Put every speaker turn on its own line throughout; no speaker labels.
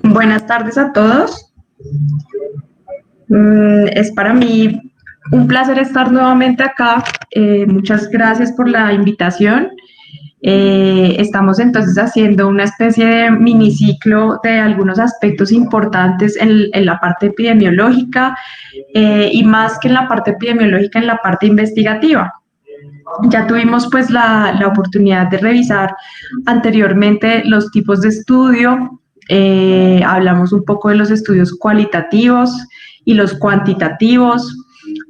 Buenas tardes a todos. Es para mí un placer estar nuevamente acá. Muchas gracias por la invitación. Estamos entonces haciendo una especie de miniciclo de algunos aspectos importantes en la parte epidemiológica y más que en la parte epidemiológica, en la parte investigativa. Ya tuvimos pues la oportunidad de revisar anteriormente los tipos de estudio, hablamos un poco de los estudios cualitativos y los cuantitativos,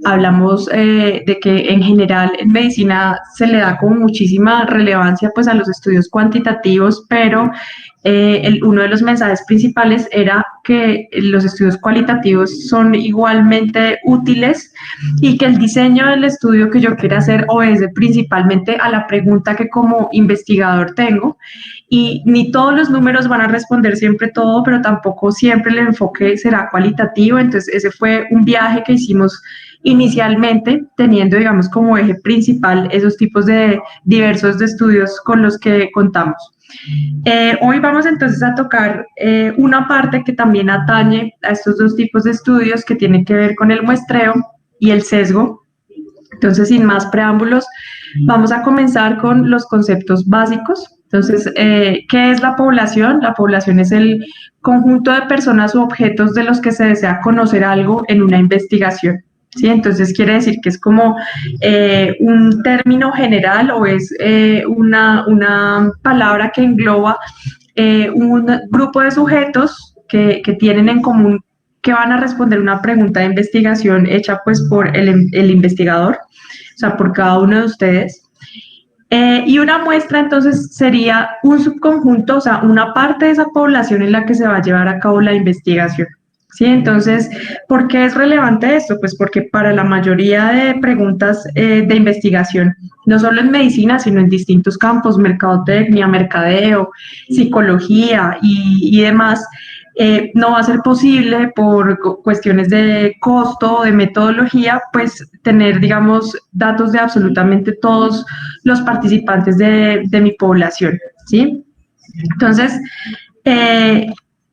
hablamos de que en general en medicina se le da como muchísima relevancia pues a los estudios cuantitativos, pero uno de los mensajes principales era que los estudios cualitativos son igualmente útiles y que el diseño del estudio que yo quiera hacer obedece principalmente a la pregunta que como investigador tengo, y ni todos los números van a responder siempre todo, pero tampoco siempre el enfoque será cualitativo. Entonces ese fue un viaje que hicimos inicialmente, teniendo, digamos, como eje principal esos tipos de diversos de estudios con los que contamos. Hoy vamos entonces a tocar una parte que también atañe a estos dos tipos de estudios, que tiene que ver con el muestreo y el sesgo. Entonces, sin más preámbulos, vamos a comenzar con los conceptos básicos. Entonces, ¿qué es la población? La población es el conjunto de personas u objetos de los que se desea conocer algo en una investigación. ¿Sí? Entonces quiere decir que es como un término general, o es una palabra que engloba un grupo de sujetos que tienen en común que van a responder una pregunta de investigación hecha pues por el investigador, o sea, por cada uno de ustedes. Y una muestra entonces sería un subconjunto, o sea, una parte de esa población en la que se va a llevar a cabo la investigación. ¿Sí? Entonces, ¿por qué es relevante esto? Pues porque para la mayoría de preguntas de investigación, no solo en medicina, sino en distintos campos, mercadotecnia, mercadeo, psicología y demás, no va a ser posible por cuestiones de costo o de metodología, pues tener, digamos, datos de absolutamente todos los participantes de mi población, ¿sí? Entonces,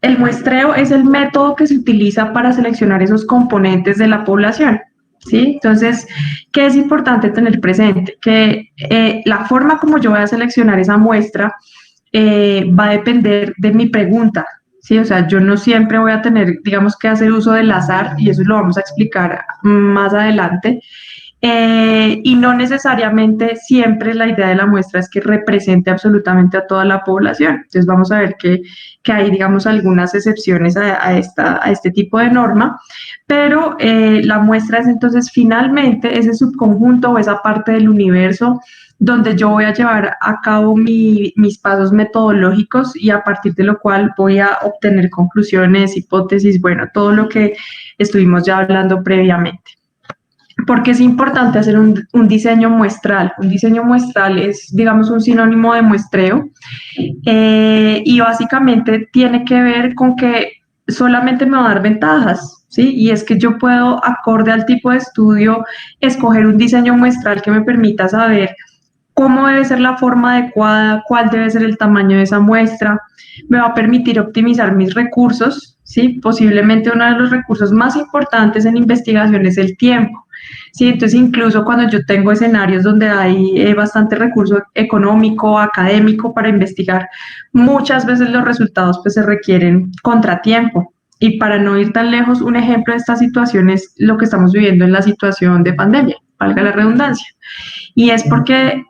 el muestreo es el método que se utiliza para seleccionar esos componentes de la población, ¿sí? Entonces, ¿qué es importante tener presente? Que la forma como yo voy a seleccionar esa muestra va a depender de mi pregunta, ¿sí? O sea, yo no siempre voy a tener, digamos, que hacer uso del azar, y eso lo vamos a explicar más adelante. Y no necesariamente siempre la idea de la muestra es que represente absolutamente a toda la población. Entonces vamos a ver que hay, digamos, algunas excepciones a este tipo de norma, pero la muestra es entonces finalmente ese subconjunto o esa parte del universo donde yo voy a llevar a cabo mis pasos metodológicos, y a partir de lo cual voy a obtener conclusiones, hipótesis, bueno, todo lo que estuvimos ya hablando previamente. Porque es importante hacer un diseño muestral. Un diseño muestral es, digamos, un sinónimo de muestreo, y básicamente tiene que ver con que solamente me va a dar ventajas, ¿sí? Y es que yo puedo, acorde al tipo de estudio, escoger un diseño muestral que me permita saber cómo debe ser la forma adecuada, cuál debe ser el tamaño de esa muestra, me va a permitir optimizar mis recursos, ¿sí? Posiblemente uno de los recursos más importantes en investigación es el tiempo. Sí, entonces incluso cuando yo tengo escenarios donde hay bastante recurso económico, académico para investigar, muchas veces los resultados pues se requieren contratiempo. Y para no ir tan lejos, un ejemplo de esta situación es lo que estamos viviendo en la situación de pandemia, valga la redundancia. Y es porque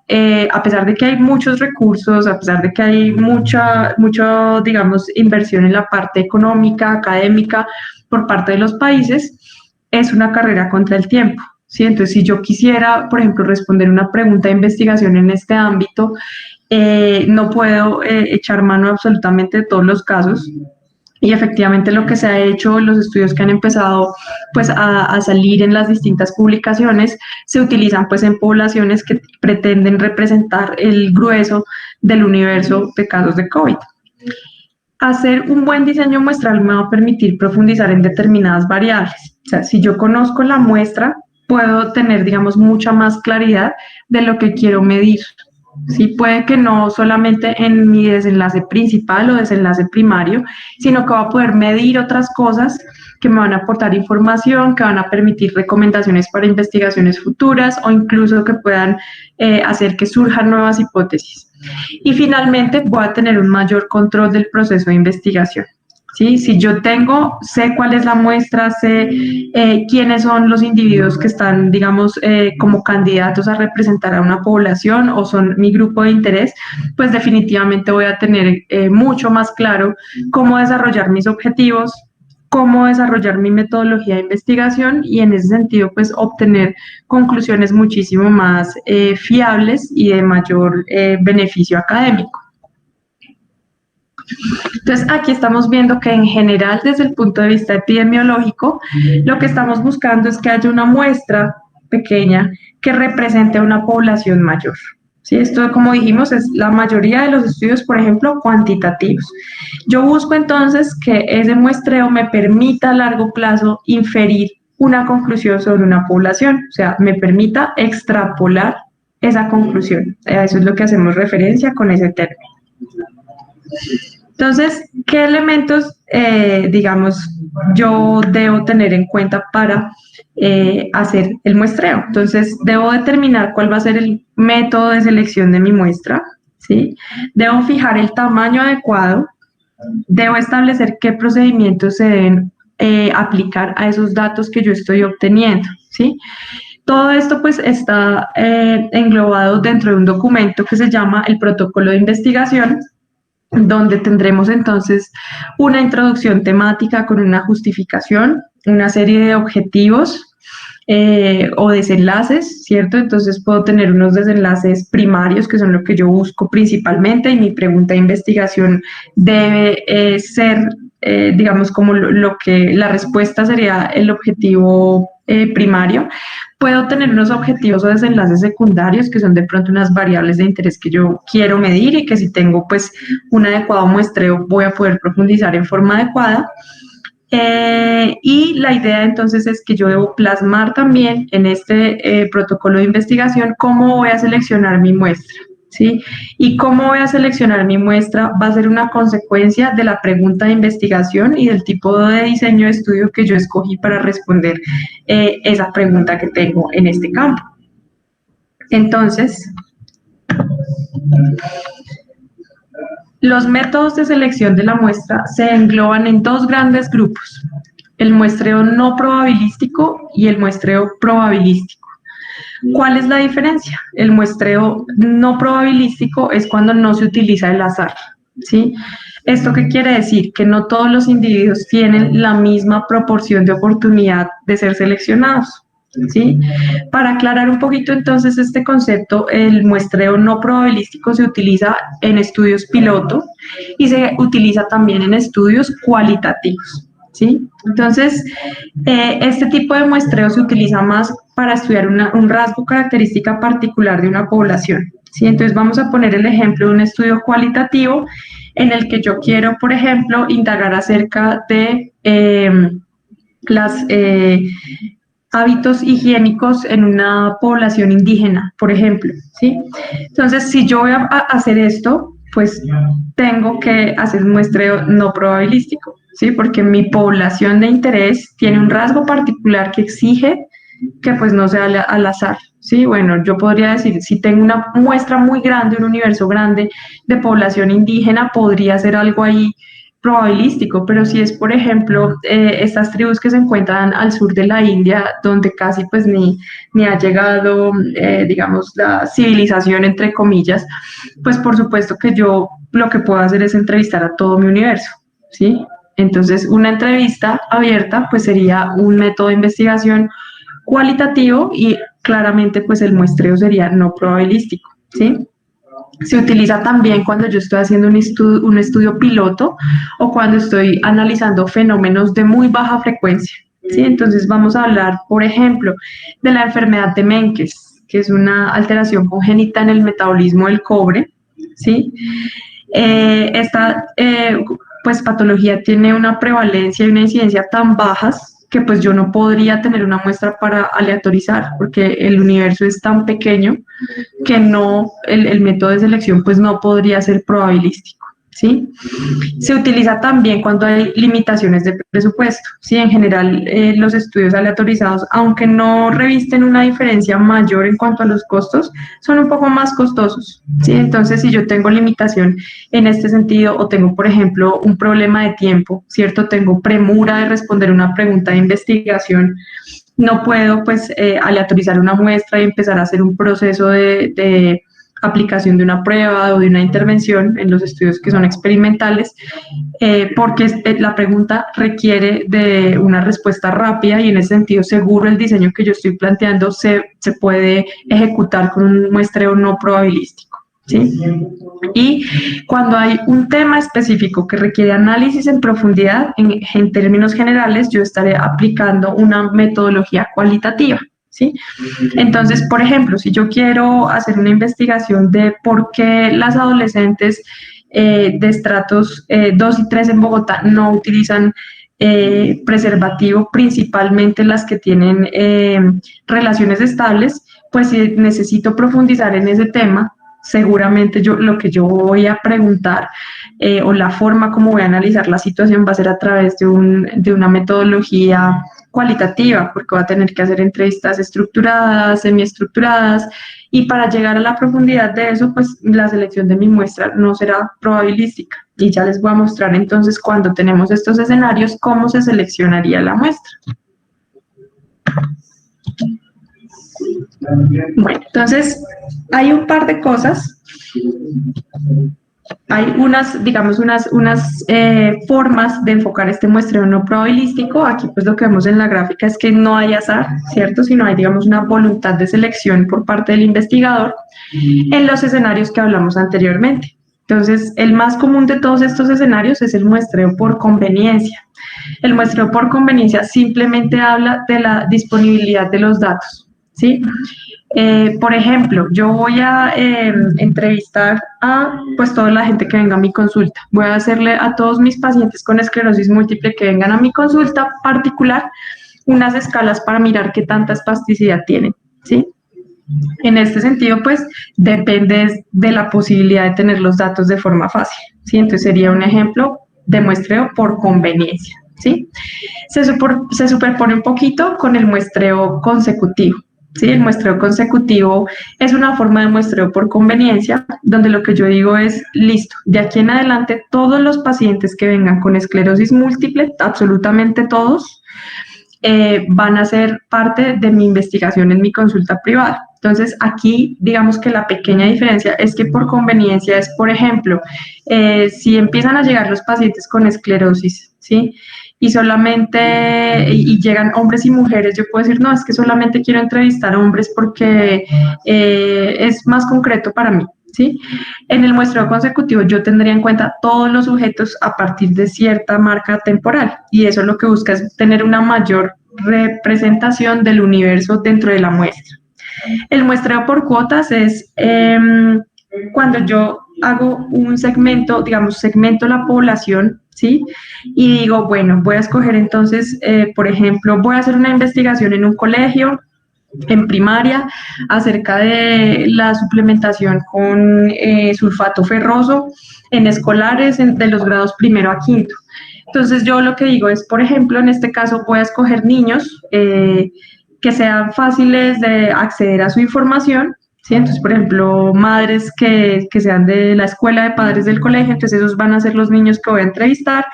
a pesar de que hay muchos recursos, a pesar de que hay mucha, digamos, inversión en la parte económica, académica por parte de los países, es una carrera contra el tiempo. ¿Sí? Entonces, si yo quisiera, por ejemplo, responder una pregunta de investigación en este ámbito, no puedo echar mano absolutamente de todos los casos. Y efectivamente lo que se ha hecho, los estudios que han empezado pues a salir en las distintas publicaciones, se utilizan pues en poblaciones que pretenden representar el grueso del universo de casos de COVID. Hacer un buen diseño muestral me va a permitir profundizar en determinadas variables. O sea, si yo conozco la muestra, puedo tener, digamos, mucha más claridad de lo que quiero medir. ¿sí? Puede que no solamente en mi desenlace principal o desenlace primario, sino que va a poder medir otras cosas que me van a aportar información, que van a permitir recomendaciones para investigaciones futuras o incluso que puedan hacer que surjan nuevas hipótesis. Y finalmente voy a tener un mayor control del proceso de investigación. ¿Sí? Si yo sé cuál es la muestra, sé quiénes son los individuos que están, digamos, como candidatos a representar a una población o son mi grupo de interés, pues definitivamente voy a tener mucho más claro cómo desarrollar mis objetivos, cómo desarrollar mi metodología de investigación y en ese sentido, pues obtener conclusiones muchísimo más fiables y de mayor beneficio académico. Entonces, aquí estamos viendo que en general, desde el punto de vista epidemiológico, lo que estamos buscando es que haya una muestra pequeña que represente a una población mayor. ¿Sí? Esto, como dijimos, es la mayoría de los estudios, por ejemplo, cuantitativos. Yo busco entonces que ese muestreo me permita a largo plazo inferir una conclusión sobre una población, o sea, me permita extrapolar esa conclusión. A eso es lo que hacemos referencia con ese término. Entonces, ¿qué elementos, digamos, yo debo tener en cuenta para hacer el muestreo? Entonces, debo determinar cuál va a ser el método de selección de mi muestra, ¿sí? Debo fijar el tamaño adecuado, debo establecer qué procedimientos se deben aplicar a esos datos que yo estoy obteniendo, ¿sí? Todo esto pues está englobado dentro de un documento que se llama el protocolo de investigación, donde tendremos entonces una introducción temática con una justificación, una serie de objetivos o desenlaces, ¿cierto? Entonces puedo tener unos desenlaces primarios, que son lo que yo busco principalmente, y mi pregunta de investigación debe ser, digamos, como lo que la respuesta sería el objetivo primario. Puedo tener unos objetivos o desenlaces secundarios que son de pronto unas variables de interés que yo quiero medir y que si tengo pues un adecuado muestreo voy a poder profundizar en forma adecuada. Y la idea entonces es que yo debo plasmar también en este protocolo de investigación cómo voy a seleccionar mi muestra. ¿Sí? Y cómo voy a seleccionar mi muestra va a ser una consecuencia de la pregunta de investigación y del tipo de diseño de estudio que yo escogí para responder esa pregunta que tengo en este campo. Entonces, los métodos de selección de la muestra se engloban en dos grandes grupos, el muestreo no probabilístico y el muestreo probabilístico. ¿Cuál es la diferencia? El muestreo no probabilístico es cuando no se utiliza el azar, ¿sí? ¿Esto qué quiere decir? Que no todos los individuos tienen la misma proporción de oportunidad de ser seleccionados, ¿sí? Para aclarar un poquito entonces este concepto, el muestreo no probabilístico se utiliza en estudios piloto y se utiliza también en estudios cualitativos. ¿Sí? Entonces, este tipo de muestreo se utiliza más para estudiar un rasgo característica particular de una población. ¿Sí? Entonces, vamos a poner el ejemplo de un estudio cualitativo en el que yo quiero, por ejemplo, indagar acerca de las hábitos higiénicos en una población indígena, por ejemplo. ¿Sí? Entonces, si yo voy a hacer esto, pues tengo que hacer un muestreo no probabilístico, ¿sí? Porque mi población de interés tiene un rasgo particular que exige que pues no sea al azar, ¿sí? Bueno, yo podría decir, si tengo una muestra muy grande, un universo grande de población indígena, podría ser algo ahí probabilístico, pero si es, por ejemplo, estas tribus que se encuentran al sur de la India, donde casi pues ni ha llegado, digamos, la civilización, entre comillas, pues por supuesto que yo lo que puedo hacer es entrevistar a todo mi universo, ¿sí? Entonces, una entrevista abierta pues sería un método de investigación cualitativo y claramente pues el muestreo sería no probabilístico, ¿sí? Se utiliza también cuando yo estoy haciendo un estudio piloto o cuando estoy analizando fenómenos de muy baja frecuencia, ¿sí? Entonces vamos a hablar, por ejemplo, de la enfermedad de Menkes, que es una alteración congénita en el metabolismo del cobre, ¿sí? Esta pues patología tiene una prevalencia y una incidencia tan bajas que pues yo no podría tener una muestra para aleatorizar, porque el universo es tan pequeño que no, el método de selección pues no podría ser probabilístico, ¿sí? Se utiliza también cuando hay limitaciones de presupuesto, ¿sí? En general, los estudios aleatorizados, aunque no revisten una diferencia mayor en cuanto a los costos, son un poco más costosos, ¿sí? Entonces, si yo tengo limitación en este sentido o tengo, por ejemplo, un problema de tiempo, ¿cierto? Tengo premura de responder una pregunta de investigación, no puedo pues aleatorizar una muestra y empezar a hacer un proceso de aplicación de una prueba o de una intervención en los estudios que son experimentales, porque la pregunta requiere de una respuesta rápida y en ese sentido seguro el diseño que yo estoy planteando se puede ejecutar con un muestreo no probabilístico. ¿Sí? Y cuando hay un tema específico que requiere análisis en profundidad, en términos generales, yo estaré aplicando una metodología cualitativa. ¿Sí? Entonces, por ejemplo, si yo quiero hacer una investigación de por qué las adolescentes de estratos 2 y 3 en Bogotá no utilizan preservativo, principalmente las que tienen relaciones estables, pues si necesito profundizar en ese tema, seguramente lo que yo voy a preguntar o la forma como voy a analizar la situación va a ser a través de una metodología cualitativa, porque voy a tener que hacer entrevistas estructuradas, semiestructuradas, y para llegar a la profundidad de eso, pues la selección de mi muestra no será probabilística. Y ya les voy a mostrar entonces cuando tenemos estos escenarios, cómo se seleccionaría la muestra. Bueno, entonces hay un par de cosas. Hay digamos, unas formas de enfocar este muestreo no probabilístico. Aquí pues lo que vemos en la gráfica es que no hay azar, ¿cierto? Sino hay, digamos, una voluntad de selección por parte del investigador en los escenarios que hablamos anteriormente. Entonces, el más común de todos estos escenarios es el muestreo por conveniencia. El muestreo por conveniencia simplemente habla de la disponibilidad de los datos, ¿sí? Por ejemplo, yo voy a entrevistar a pues toda la gente que venga a mi consulta. Voy a hacerle a todos mis pacientes con esclerosis múltiple que vengan a mi consulta particular unas escalas para mirar qué tanta espasticidad tienen, ¿sí? En este sentido, pues depende de la posibilidad de tener los datos de forma fácil, ¿sí? Entonces sería un ejemplo de muestreo por conveniencia, ¿sí? Se superpone un poquito con el muestreo consecutivo. ¿Sí? El muestreo consecutivo es una forma de muestreo por conveniencia, donde lo que yo digo es, listo, de aquí en adelante todos los pacientes que vengan con esclerosis múltiple, absolutamente todos, van a ser parte de mi investigación en mi consulta privada. Entonces, aquí digamos que la pequeña diferencia es que por conveniencia es, por ejemplo, si empiezan a llegar los pacientes con esclerosis, ¿sí? Y solamente, y llegan hombres y mujeres, yo puedo decir, no, es que solamente quiero entrevistar a hombres porque es más concreto para mí, ¿sí? En el muestreo consecutivo yo tendría en cuenta todos los sujetos a partir de cierta marca temporal y eso lo que busca es tener una mayor representación del universo dentro de la muestra. El muestreo por cuotas es cuando yo hago un segmento, digamos, segmento la población, ¿sí? Y digo, bueno, voy a escoger entonces, por ejemplo, voy a hacer una investigación en un colegio, en primaria, acerca de la suplementación con sulfato ferroso en escolares de los grados primero a quinto. Entonces yo lo que digo es, por ejemplo, en este caso voy a escoger niños que sean fáciles de acceder a su información, ¿sí? Entonces, por ejemplo, madres que sean de la escuela de padres del colegio, entonces esos van a ser los niños que voy a entrevistar,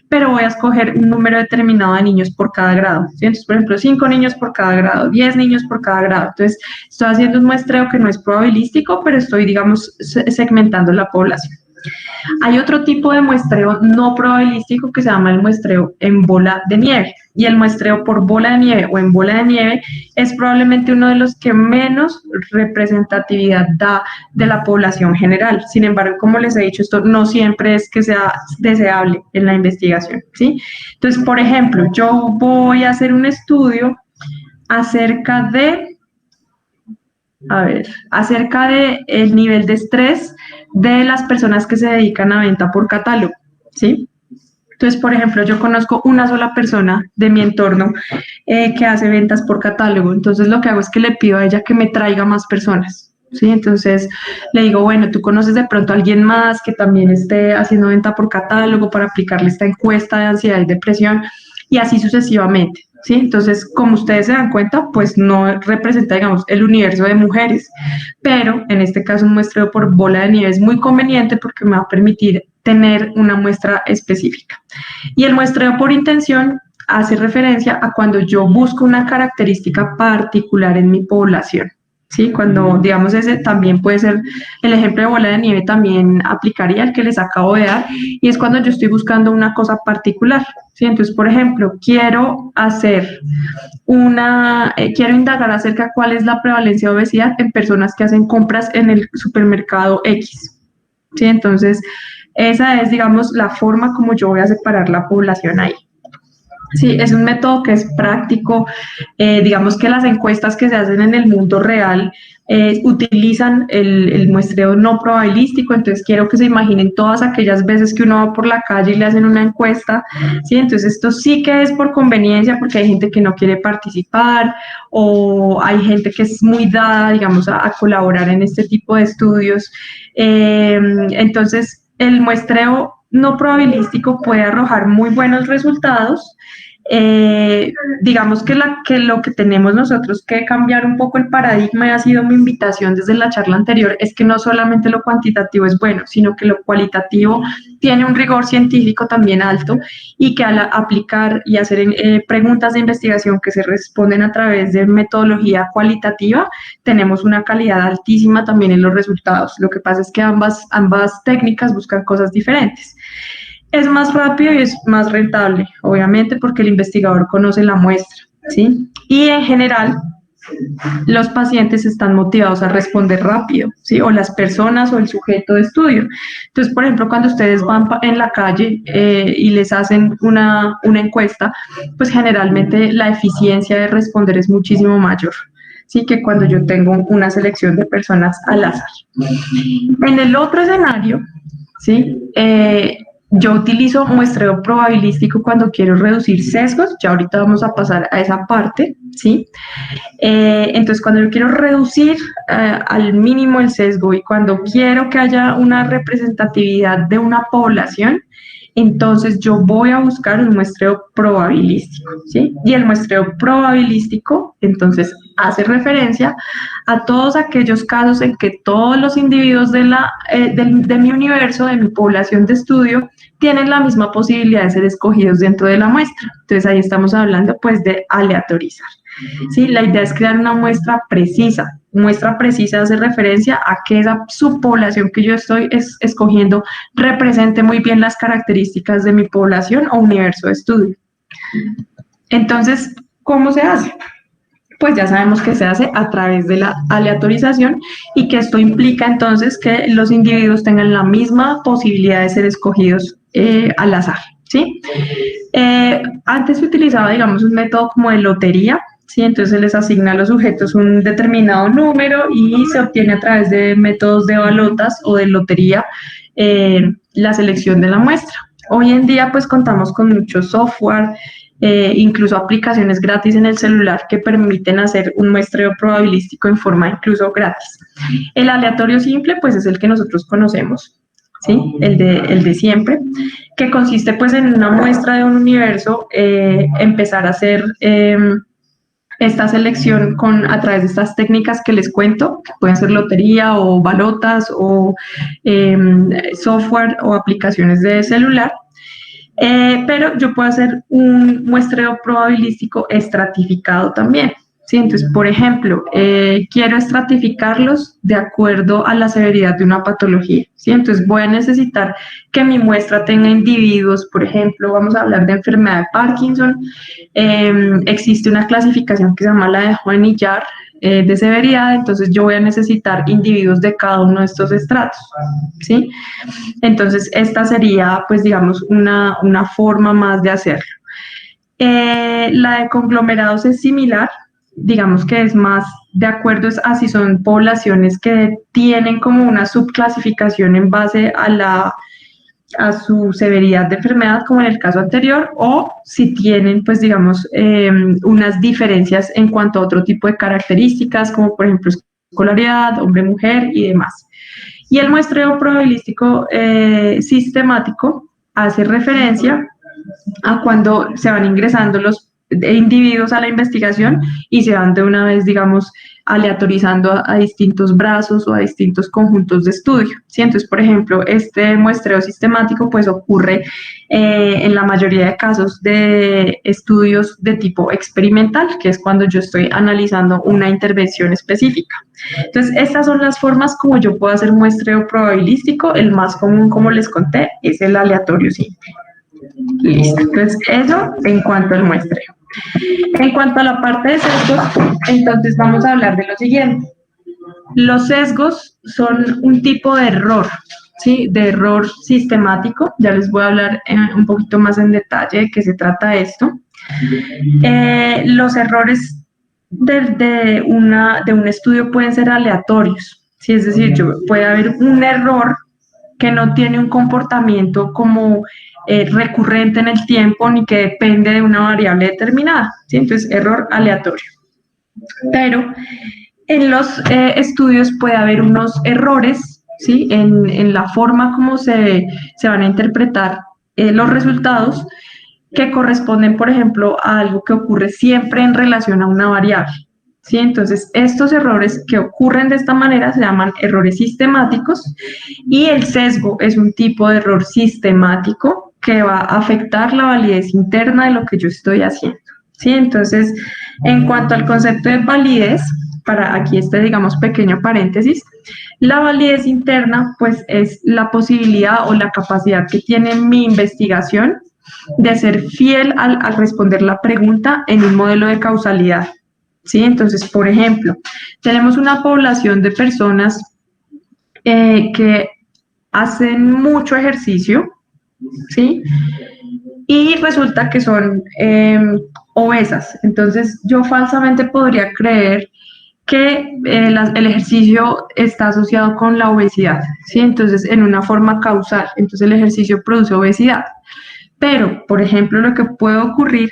pero voy a escoger un número determinado de niños por cada grado, ¿sí? Entonces, por ejemplo, 5 niños por cada grado, 10 niños por cada grado. Entonces, estoy haciendo un muestreo que no es probabilístico, pero estoy, digamos, segmentando la población. Hay otro tipo de muestreo no probabilístico que se llama el muestreo en bola de nieve. Y el muestreo por bola de nieve o en bola de nieve es probablemente uno de los que menos representatividad da de la población general. Sin embargo, como les he dicho, esto no siempre es que sea deseable en la investigación, ¿sí? Entonces, por ejemplo, yo voy a hacer un estudio acerca de acerca de el nivel de estrés de las personas que se dedican a venta por catálogo, ¿sí? Entonces, por ejemplo, yo conozco una sola persona de mi entorno que hace ventas por catálogo. Entonces, lo que hago es que le pido a ella que me traiga más personas. ¿Sí? Entonces, le digo, bueno, tú conoces de pronto a alguien más que también esté haciendo venta por catálogo para aplicarle esta encuesta de ansiedad y depresión y así sucesivamente. ¿Sí? Entonces, como ustedes se dan cuenta, pues no representa, digamos, el universo de mujeres, pero en este caso un muestreo por bola de nieve es muy conveniente porque me va a permitir tener una muestra específica. Y el muestreo por intención hace referencia a cuando yo busco una característica particular en mi población. ¿Sí? Cuando, digamos, ese también puede ser el ejemplo de bola de nieve, también aplicaría el que les acabo de dar, y es cuando yo estoy buscando una cosa particular. ¿Sí? Entonces, por ejemplo, quiero indagar acerca de cuál es la prevalencia de obesidad en personas que hacen compras en el supermercado X. ¿Sí? Entonces, esa es, digamos, la forma como yo voy a separar la población ahí. Sí, es un método que es práctico. Digamos que las encuestas que se hacen en el mundo real utilizan el muestreo no probabilístico, entonces quiero que se imaginen todas aquellas veces que uno va por la calle y le hacen una encuesta, ¿sí? Entonces esto sí que es por conveniencia porque hay gente que no quiere participar o hay gente que es muy dada, digamos, a colaborar en este tipo de estudios. Entonces, el muestreo no probabilístico puede arrojar muy buenos resultados. Digamos que lo que tenemos nosotros que cambiar un poco el paradigma y ha sido mi invitación desde la charla anterior es que no solamente lo cuantitativo es bueno, sino que lo cualitativo tiene un rigor científico también alto y que al aplicar y hacer preguntas de investigación que se responden a través de metodología cualitativa, tenemos una calidad altísima también en los resultados. Lo que pasa es que ambas técnicas buscan cosas diferentes. Es más rápido y es más rentable, obviamente, porque el investigador conoce la muestra, ¿sí? Y en general, los pacientes están motivados a responder rápido, ¿sí? O las personas o el sujeto de estudio. Entonces, por ejemplo, cuando ustedes van en la calle y les hacen una encuesta, pues generalmente la eficiencia de responder es muchísimo mayor, ¿sí? Que cuando yo tengo una selección de personas al azar. En el otro escenario, ¿sí? Yo utilizo muestreo probabilístico cuando quiero reducir sesgos, ya ahorita vamos a pasar a esa parte, ¿sí? Entonces, cuando yo quiero reducir al mínimo el sesgo y cuando quiero que haya una representatividad de una población, entonces yo voy a buscar un muestreo probabilístico, ¿sí? Y el muestreo probabilístico, entonces, hace referencia a todos aquellos casos en que todos los individuos de mi universo, de mi población de estudio, tienen la misma posibilidad de ser escogidos dentro de la muestra. Entonces, ahí estamos hablando, pues, de aleatorizar. ¿Sí? La idea es crear una muestra precisa. Muestra precisa hace referencia a que esa subpoblación que yo estoy escogiendo represente muy bien las características de mi población o universo de estudio. Entonces, ¿cómo se hace? Pues ya sabemos que se hace a través de la aleatorización y que esto implica entonces que los individuos tengan la misma posibilidad de ser escogidos al azar, ¿sí? Antes se utilizaba, digamos, un método como de lotería, ¿sí? Entonces se les asigna a los sujetos un determinado número y se obtiene a través de métodos de balotas o de lotería la selección de la muestra. Hoy en día pues contamos con mucho software, incluso aplicaciones gratis en el celular que permiten hacer un muestreo probabilístico en forma incluso gratis. El aleatorio simple pues es el que nosotros conocemos, ¿sí? El de siempre, que consiste pues en una muestra de un universo, empezar a hacer esta selección a través de estas técnicas que les cuento, que pueden ser lotería o balotas o software o aplicaciones de celular, pero yo puedo hacer un muestreo probabilístico estratificado también. ¿Sí? Entonces, por ejemplo, quiero estratificarlos de acuerdo a la severidad de una patología. ¿Sí? Entonces, voy a necesitar que mi muestra tenga individuos, por ejemplo, vamos a hablar de enfermedad de Parkinson. Existe una clasificación que se llama la de Hoehn-Yahr de severidad, entonces yo voy a necesitar individuos de cada uno de estos estratos. ¿Sí? Entonces, esta sería, pues, digamos, una forma más de hacerlo. La de conglomerados es similar, digamos que es más de acuerdo a si son poblaciones que tienen como una subclasificación en base a a su severidad de enfermedad, como en el caso anterior, o si tienen, pues digamos, unas diferencias en cuanto a otro tipo de características, como por ejemplo escolaridad, hombre-mujer y demás. Y el muestreo probabilístico sistemático hace referencia a cuando se van ingresando los individuos a la investigación y se van de una vez, digamos, aleatorizando a distintos brazos o a distintos conjuntos de estudio. ¿Sí? Entonces, por ejemplo, este muestreo sistemático pues ocurre en la mayoría de casos de estudios de tipo experimental, que es cuando yo estoy analizando una intervención específica. Entonces, estas son las formas como yo puedo hacer muestreo probabilístico. El más común, como les conté, es el aleatorio simple. Listo. Entonces, eso en cuanto al muestreo. En cuanto a la parte de sesgos, entonces vamos a hablar de lo siguiente. Los sesgos son un tipo de error, ¿sí? De error sistemático. Ya les voy a hablar un poquito más en detalle de qué se trata esto. Los errores de un estudio pueden ser aleatorios, ¿sí? Es decir, puede haber un error que no tiene un comportamiento como recurrente en el tiempo ni que depende de una variable determinada, ¿sí? Entonces, error aleatorio. Pero en los estudios puede haber unos errores, ¿sí? En la forma como se van a interpretar los resultados que corresponden, por ejemplo, a algo que ocurre siempre en relación a una variable. ¿Sí? Entonces, estos errores que ocurren de esta manera se llaman errores sistemáticos y el sesgo es un tipo de error sistemático que va a afectar la validez interna de lo que yo estoy haciendo. ¿Sí? Entonces, en cuanto al concepto de validez, para aquí digamos, pequeño paréntesis, la validez interna, pues, es la posibilidad o la capacidad que tiene mi investigación de ser fiel al responder la pregunta en un modelo de causalidad. ¿Sí? Entonces, por ejemplo, tenemos una población de personas que hacen mucho ejercicio, ¿sí? Y resulta que son obesas. Entonces, yo falsamente podría creer que el ejercicio está asociado con la obesidad, ¿sí? Entonces, en una forma causal. Entonces, el ejercicio produce obesidad. Pero, por ejemplo, lo que puede ocurrir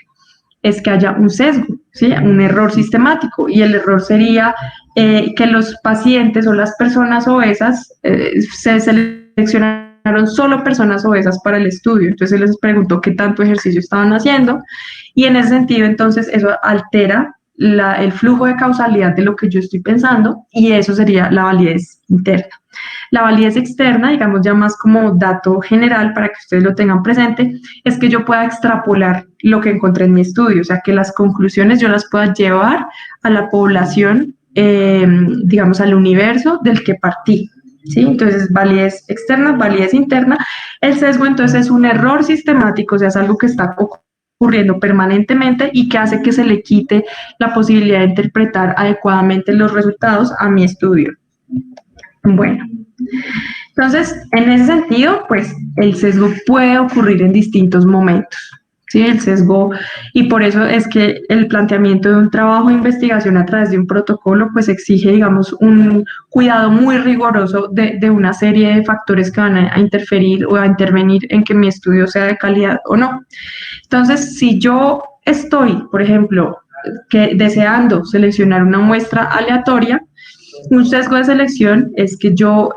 es que haya un sesgo, ¿sí? Un error sistemático, y el error sería que los pacientes o las personas obesas se seleccionaron solo personas obesas para el estudio, entonces se les preguntó qué tanto ejercicio estaban haciendo, y en ese sentido entonces eso altera el flujo de causalidad de lo que yo estoy pensando, y eso sería la validez interna. La validez externa, digamos ya más como dato general para que ustedes lo tengan presente, es que yo pueda extrapolar lo que encontré en mi estudio, o sea, que las conclusiones yo las pueda llevar a la población, digamos, al universo del que partí. ¿Sí? Entonces, validez externa, validez interna. El sesgo, entonces, es un error sistemático, o sea, es algo que está ocurriendo permanentemente y que hace que se le quite la posibilidad de interpretar adecuadamente los resultados a mi estudio. Bueno, entonces, en ese sentido, pues el sesgo puede ocurrir en distintos momentos, ¿sí? El sesgo, y por eso es que el planteamiento de un trabajo de investigación a través de un protocolo, pues exige, digamos, un cuidado muy riguroso de una serie de factores que van a interferir o a intervenir en que mi estudio sea de calidad o no. Entonces, si yo estoy, por ejemplo, deseando seleccionar una muestra aleatoria, un sesgo de selección es que yo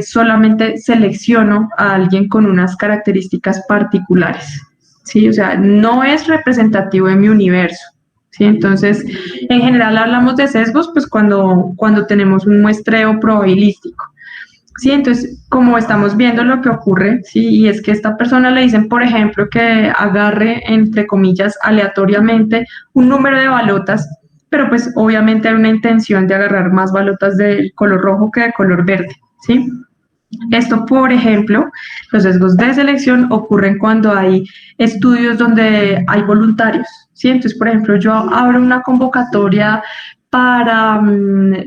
solamente selecciono a alguien con unas características particulares, ¿sí? O sea, no es representativo de mi universo, ¿sí? Entonces, en general hablamos de sesgos, pues cuando tenemos un muestreo probabilístico. Sí, entonces, como estamos viendo lo que ocurre, sí, y es que a esta persona le dicen, por ejemplo, que agarre, entre comillas, aleatoriamente un número de balotas, pero pues obviamente hay una intención de agarrar más balotas de color rojo que de color verde, ¿sí? Esto, por ejemplo, los sesgos de selección ocurren cuando hay estudios donde hay voluntarios, ¿sí? Entonces, por ejemplo, yo abro una convocatoria para,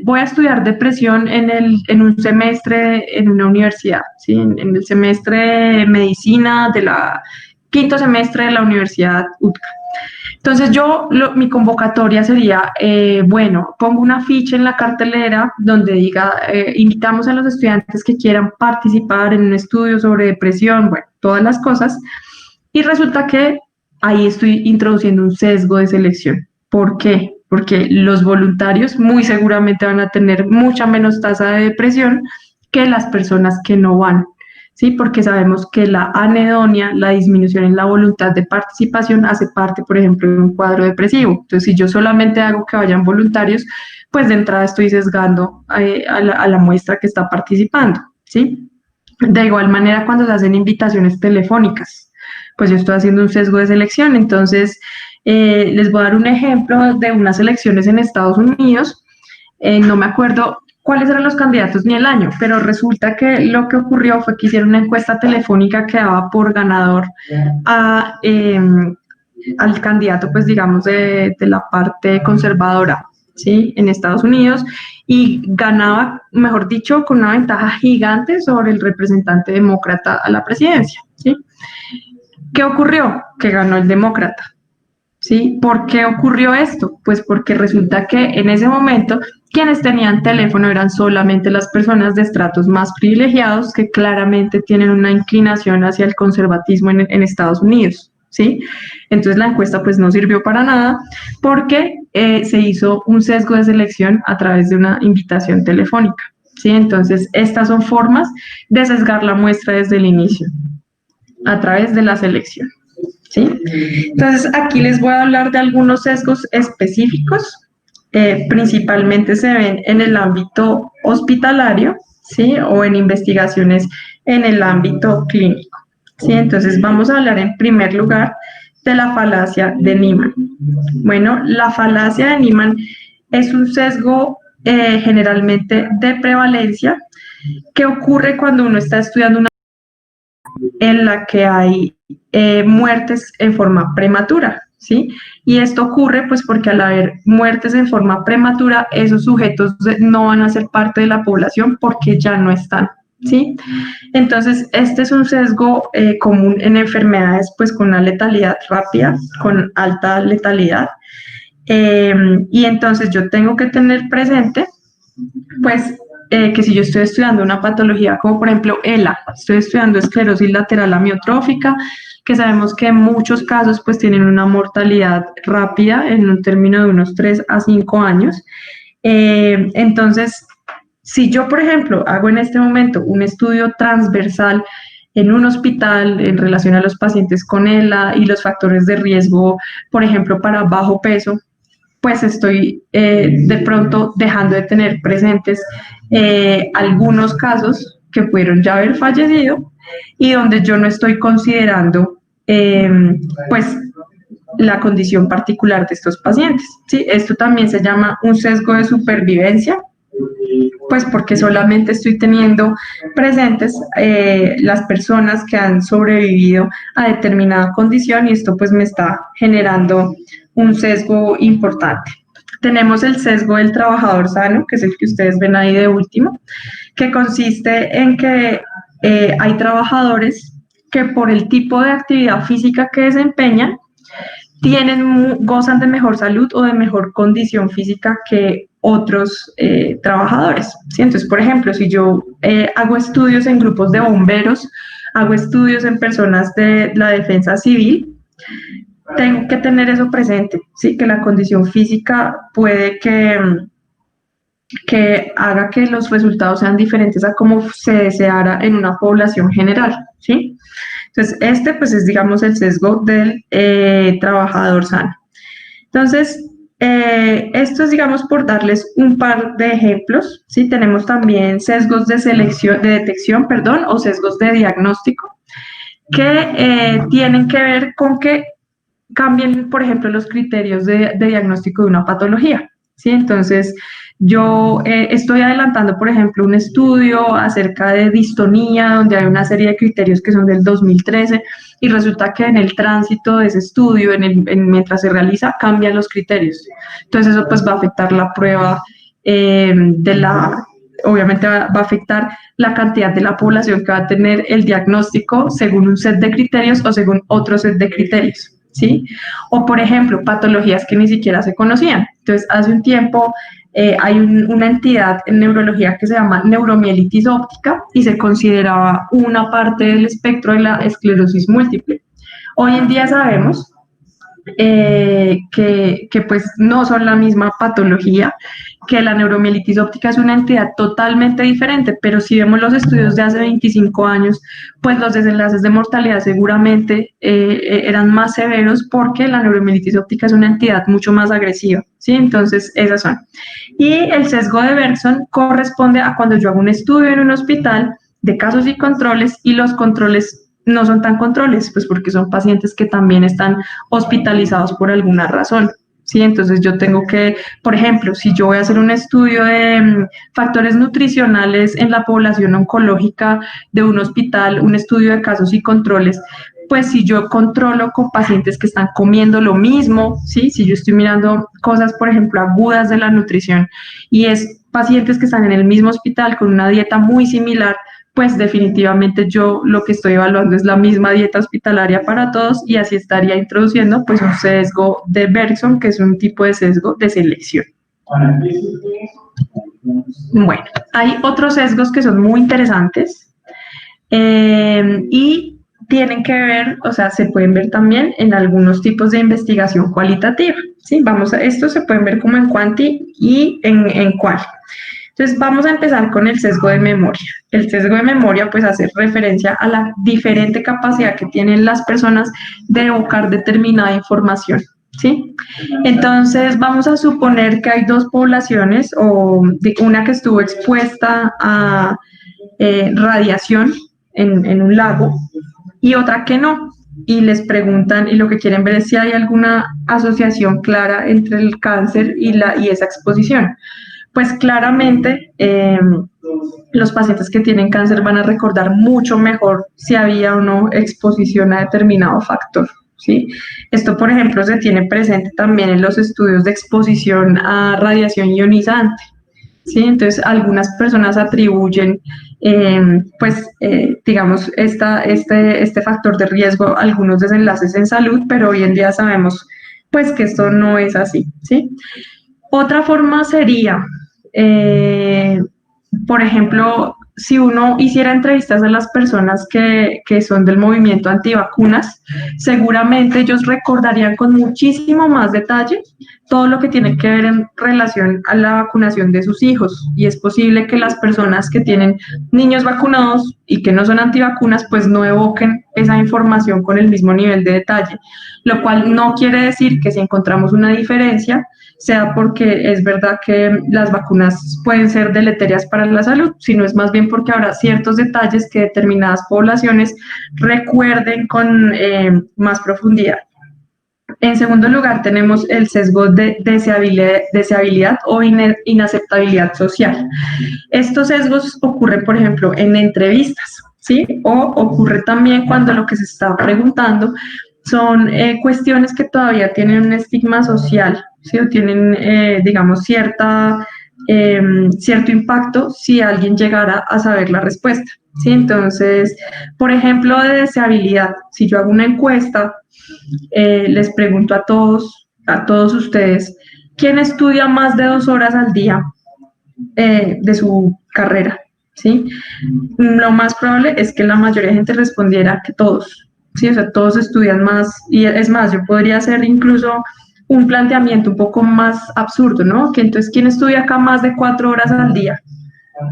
voy a estudiar depresión en un semestre en una universidad, ¿sí? En el semestre de medicina de la quinto semestre de la Universidad UTCA. Entonces mi convocatoria sería, bueno, pongo una ficha en la cartelera donde diga, invitamos a los estudiantes que quieran participar en un estudio sobre depresión, bueno, todas las cosas, y resulta que ahí estoy introduciendo un sesgo de selección. ¿Por qué? Porque los voluntarios muy seguramente van a tener mucha menos tasa de depresión que las personas que no van, ¿sí? Porque sabemos que la anedonia, la disminución en la voluntad de participación, hace parte, por ejemplo, de un cuadro depresivo. Entonces, si yo solamente hago que vayan voluntarios, pues de entrada estoy sesgando a la muestra que está participando, ¿sí? De igual manera, cuando se hacen invitaciones telefónicas, pues yo estoy haciendo un sesgo de selección. Entonces, les voy a dar un ejemplo de unas elecciones en Estados Unidos. No me acuerdo cuáles eran los candidatos ni el año, pero resulta que lo que ocurrió fue que hicieron una encuesta telefónica que daba por ganador a, al candidato, pues digamos, de la parte conservadora, ¿sí? En Estados Unidos, y ganaba, mejor dicho, con una ventaja gigante sobre el representante demócrata a la presidencia, ¿sí? ¿Qué ocurrió? Que ganó el demócrata. ¿Sí? ¿Por qué ocurrió esto? Pues porque resulta que en ese momento quienes tenían teléfono eran solamente las personas de estratos más privilegiados que claramente tienen una inclinación hacia el conservatismo en Estados Unidos, ¿sí? Entonces la encuesta pues no sirvió para nada porque se hizo un sesgo de selección a través de una invitación telefónica, ¿sí? Entonces estas son formas de sesgar la muestra desde el inicio, a través de la selección. ¿Sí? Entonces, aquí les voy a hablar de algunos sesgos específicos, principalmente se ven en el ámbito hospitalario, ¿sí? O en investigaciones en el ámbito clínico, ¿sí? Entonces, vamos a hablar en primer lugar de la falacia de Niemann. Bueno, la falacia de Niemann es un sesgo generalmente de prevalencia que ocurre cuando uno está estudiando una en la que hay muertes en forma prematura, ¿sí? Y esto ocurre pues porque al haber muertes en forma prematura, esos sujetos no van a ser parte de la población porque ya no están, ¿sí? Entonces, este es un sesgo común en enfermedades pues con una letalidad rápida, con alta letalidad, y entonces yo tengo que tener presente pues que si yo estoy estudiando una patología como por ejemplo ELA, estoy estudiando esclerosis lateral amiotrófica, que sabemos que en muchos casos pues tienen una mortalidad rápida en un término de unos 3 a 5 años. Entonces, si yo por ejemplo hago en este momento un estudio transversal en un hospital en relación a los pacientes con ELA y los factores de riesgo, por ejemplo, para bajo peso, pues estoy de pronto dejando de tener presentes algunos casos que pudieron ya haber fallecido y donde yo no estoy considerando pues la condición particular de estos pacientes, ¿sí? Esto también se llama un sesgo de supervivencia, pues porque solamente estoy teniendo presentes las personas que han sobrevivido a determinada condición y esto pues me está generando un sesgo importante. Tenemos el sesgo del trabajador sano, que es el que ustedes ven ahí de último, que consiste en que hay trabajadores que por el tipo de actividad física que desempeñan, gozan de mejor salud o de mejor condición física que otros trabajadores, ¿sí? Entonces, por ejemplo, si yo hago estudios en grupos de bomberos, hago estudios en personas de la defensa civil, tengo que tener eso presente, ¿sí? Que la condición física puede que haga que los resultados sean diferentes a como se deseara en una población general, ¿sí? Entonces, este pues es, digamos, el sesgo del trabajador sano. Entonces, esto es, digamos, por darles un par de ejemplos, ¿sí? Tenemos también sesgos de selección, de detección, perdón, o sesgos de diagnóstico, que tienen que ver con que cambien, por ejemplo, los criterios de diagnóstico de una patología, ¿sí? Entonces, yo estoy adelantando, por ejemplo, un estudio acerca de distonía, donde hay una serie de criterios que son del 2013, y resulta que en el tránsito de ese estudio, mientras se realiza, cambian los criterios. Entonces, eso pues va a afectar la prueba obviamente va a afectar la cantidad de la población que va a tener el diagnóstico según un set de criterios o según otro set de criterios, ¿sí? O, por ejemplo, patologías que ni siquiera se conocían. Entonces, hace un tiempo hay una entidad en neurología que se llama neuromielitis óptica y se consideraba una parte del espectro de la esclerosis múltiple. Hoy en día sabemos que pues no son la misma patología, que la neuromielitis óptica es una entidad totalmente diferente, pero si vemos los estudios de hace 25 años, pues los desenlaces de mortalidad seguramente eran más severos porque la neuromielitis óptica es una entidad mucho más agresiva, ¿sí? Entonces, esas son. Y el sesgo de Bergson corresponde a cuando yo hago un estudio en un hospital de casos y controles y los controles no son tan controles, pues porque son pacientes que también están hospitalizados por alguna razón. Sí, entonces yo tengo que, por ejemplo, si yo voy a hacer un estudio de factores nutricionales en la población oncológica de un hospital, un estudio de casos y controles, pues si yo controlo con pacientes que están comiendo lo mismo, ¿sí? Si yo estoy mirando cosas, por ejemplo, agudas de la nutrición y es pacientes que están en el mismo hospital con una dieta muy similar, pues definitivamente yo lo que estoy evaluando es la misma dieta hospitalaria para todos y así estaría introduciendo pues un sesgo de Bergson, que es un tipo de sesgo de selección. Bueno, hay otros sesgos que son muy interesantes y tienen que ver, o sea, se pueden ver también en algunos tipos de investigación cualitativa, ¿sí? Vamos a, esto se pueden ver como en cuanti y en cual. Entonces vamos a empezar con el sesgo de memoria. El sesgo de memoria pues hace referencia a la diferente capacidad que tienen las personas de evocar determinada información, ¿sí? Entonces vamos a suponer que hay dos poblaciones o una que estuvo expuesta a radiación en un lago y otra que no. Y les preguntan y lo que quieren ver es si hay alguna asociación clara entre el cáncer y esa exposición. Pues claramente los pacientes que tienen cáncer van a recordar mucho mejor si había o no exposición a determinado factor, ¿sí? Esto, por ejemplo, se tiene presente también en los estudios de exposición a radiación ionizante, ¿sí? Entonces, algunas personas atribuyen, digamos, este factor de riesgo a algunos desenlaces en salud, pero hoy en día sabemos, pues, que esto no es así, ¿sí? Otra forma sería, eh, por ejemplo, si uno hiciera entrevistas a las personas que son del movimiento antivacunas, seguramente ellos recordarían con muchísimo más detalle todo lo que tiene que ver en relación a la vacunación de sus hijos. Y es posible que las personas que tienen niños vacunados y que no son antivacunas, pues no evoquen esa información con el mismo nivel de detalle, lo cual no quiere decir que si encontramos una diferencia, sea porque es verdad que las vacunas pueden ser deleterias para la salud, sino es más bien porque habrá ciertos detalles que determinadas poblaciones recuerden con más profundidad. En segundo lugar, tenemos el sesgo de deseabilidad o inaceptabilidad social. Estos sesgos ocurren, por ejemplo, en entrevistas, ¿sí? O ocurre también cuando lo que se está preguntando son cuestiones que todavía tienen un estigma social, ¿sí? O tienen, digamos, cierto impacto si alguien llegara a saber la respuesta, ¿sí? Entonces, por ejemplo, de deseabilidad, si yo hago una encuesta, les pregunto a todos ustedes, ¿quién estudia más de 2 horas al día de su carrera? ¿Sí? Lo más probable es que la mayoría de gente respondiera que todos, ¿sí? O sea, todos estudian más, y es más, yo podría hacer incluso un planteamiento un poco más absurdo, ¿no? Que entonces, ¿quién estudia acá más de 4 horas al día?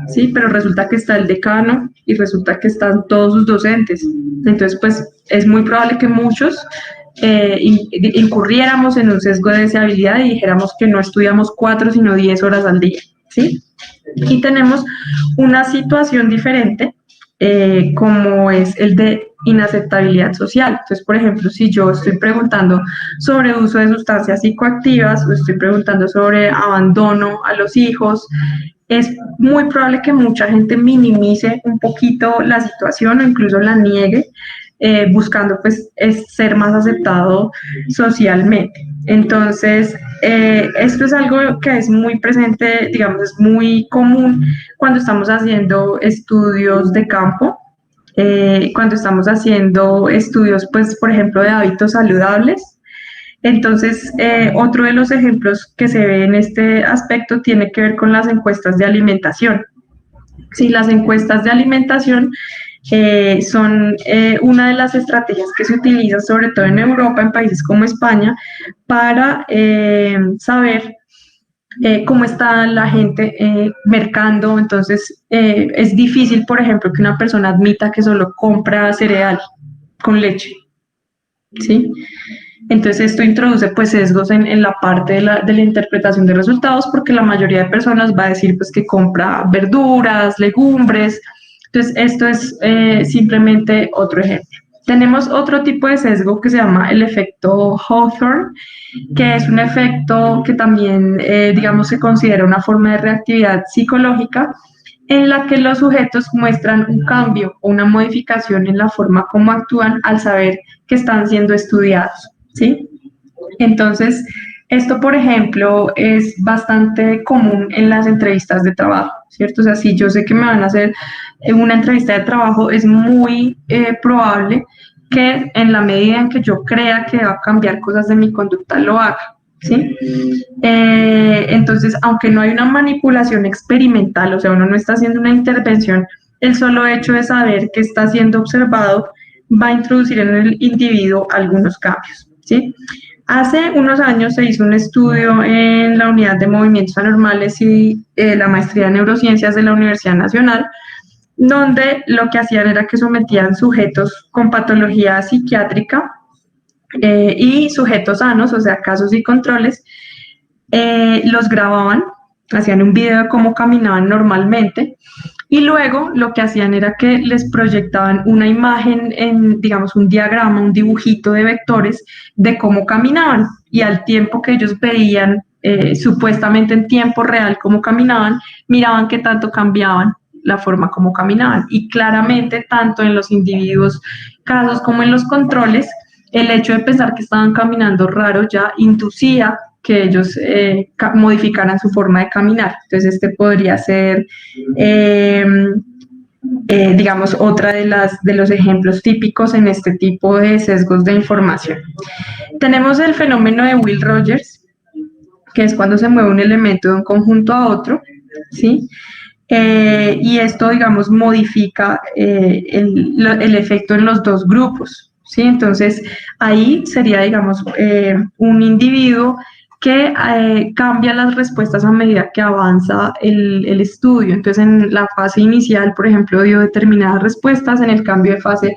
Sí, pero resulta que está el decano y resulta que están todos sus docentes. Entonces, pues es muy probable que muchos incurriéramos en un sesgo de deseabilidad y dijéramos que no estudiamos 4, sino 10 horas al día, ¿sí? Y tenemos una situación diferente, como es el de inaceptabilidad social. Entonces, por ejemplo, si yo estoy preguntando sobre uso de sustancias psicoactivas o estoy preguntando sobre abandono a los hijos, es muy probable que mucha gente minimice un poquito la situación o incluso la niegue, buscando pues ser más aceptado socialmente. Entonces, esto es algo que es muy presente, digamos, es muy común cuando estamos haciendo estudios de campo, cuando estamos haciendo estudios, pues, por ejemplo, de hábitos saludables. Entonces, otro de los ejemplos que se ve en este aspecto tiene que ver con las encuestas de alimentación. Sí, las encuestas de alimentación son una de las estrategias que se utiliza sobre todo en Europa, en países como España, para saber cómo está la gente mercando. Entonces, es difícil, por ejemplo, que una persona admita que solo compra cereal con leche, ¿sí? Entonces esto introduce pues sesgos en la parte de la interpretación de resultados, porque la mayoría de personas va a decir pues que compra verduras, legumbres. Entonces esto es simplemente otro ejemplo. Tenemos otro tipo de sesgo que se llama el efecto Hawthorne, que es un efecto que también, digamos, se considera una forma de reactividad psicológica en la que los sujetos muestran un cambio o una modificación en la forma como actúan al saber que están siendo estudiados, ¿sí? Entonces, esto, por ejemplo, es bastante común en las entrevistas de trabajo, ¿cierto? O sea, si yo sé que me van a hacer una entrevista de trabajo, es muy probable que en la medida en que yo crea que va a cambiar cosas de mi conducta, lo haga, ¿sí? Entonces, aunque no hay una manipulación experimental, o sea, uno no está haciendo una intervención, el solo hecho de saber que está siendo observado va a introducir en el individuo algunos cambios, ¿sí? Hace unos años se hizo un estudio en la Unidad de Movimientos Anormales y la Maestría en Neurociencias de la Universidad Nacional, donde lo que hacían era que sometían sujetos con patología psiquiátrica y sujetos sanos, o sea, casos y controles, los grababan, hacían un video de cómo caminaban normalmente y luego lo que hacían era que les proyectaban una imagen en, digamos, un diagrama, un dibujito de vectores de cómo caminaban, y al tiempo que ellos veían supuestamente en tiempo real cómo caminaban, miraban qué tanto cambiaban la forma como caminaban, y claramente tanto en los individuos casos como en los controles, el hecho de pensar que estaban caminando raro ya inducía que ellos modificaran su forma de caminar. Entonces este podría ser, digamos, otra de los ejemplos típicos en este tipo de sesgos de información. Tenemos el fenómeno de Will Rogers, que es cuando se mueve un elemento de un conjunto a otro, ¿sí? Y esto, digamos, modifica el efecto en los dos grupos, ¿sí? Entonces, ahí sería, digamos, un individuo que cambia las respuestas a medida que avanza el estudio. Entonces, en la fase inicial, por ejemplo, dio determinadas respuestas, en el cambio de fase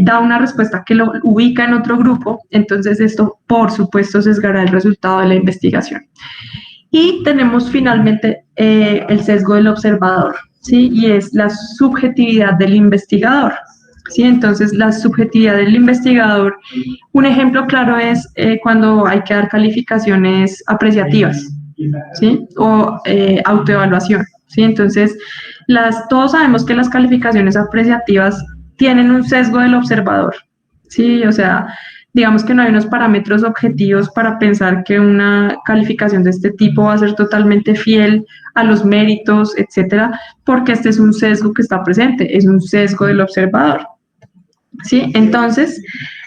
da una respuesta que lo ubica en otro grupo, entonces esto, por supuesto, sesgará el resultado de la investigación. Y tenemos finalmente el sesgo del observador, ¿sí? Y es la subjetividad del investigador, ¿sí? Entonces, la subjetividad del investigador, un ejemplo claro es cuando hay que dar calificaciones apreciativas, ¿sí? O autoevaluación, ¿sí? Entonces, todos sabemos que las calificaciones apreciativas tienen un sesgo del observador, ¿sí? O sea, digamos que no hay unos parámetros objetivos para pensar que una calificación de este tipo va a ser totalmente fiel a los méritos, etcétera, porque este es un sesgo que está presente, es un sesgo del observador, ¿sí? Entonces,